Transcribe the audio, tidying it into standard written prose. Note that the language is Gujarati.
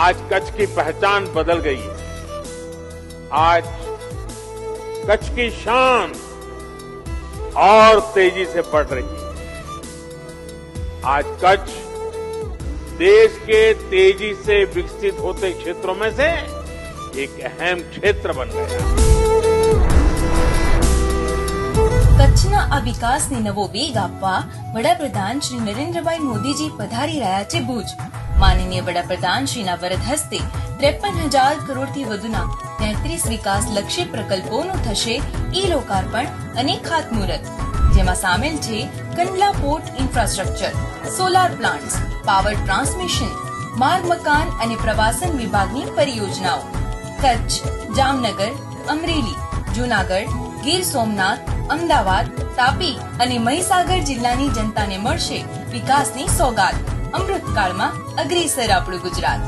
आज कच्छ की पहचान बदल गई है। आज कच्छ की शान और तेजी से बढ़ रही है। आज कच्छ देश के तेजी से विकसित होते क्षेत्रों में से एक अहम क्षेत्र बन गया। કચ્છના આ વિકાસને નવો વેગ આપવા વડાપ્રધાન શ્રી નરેન્દ્રભાઈ મોદીજી પધારી રહ્યા છે ભુજ. માનનીય વડાપ્રધાન શ્રીના વરદ હસ્તે 53,000 કરોડથી વધુના 33 વિકાસલક્ષી પ્રકલ્પોનું થશે ઈ લોકાર્પણ અને ખાતમુહૂર્ત, જેમાં સામેલ છે Kandla port infrastructure, solar plants, power transmission, માર્ગ મકાન અને પ્રવાસન વિભાગની પરિયોજનાઓ. કચ્છ, જામનગર, અમરેલી, જૂનાગઢ, ગીર સોમનાથ, અમદાવાદ, તાપી અને મહીસાગર જિલ્લાની જનતાને મળશે વિકાસની સોગાદ. અમૃતકાળમાં અગ્રેસર આપણું ગુજરાત.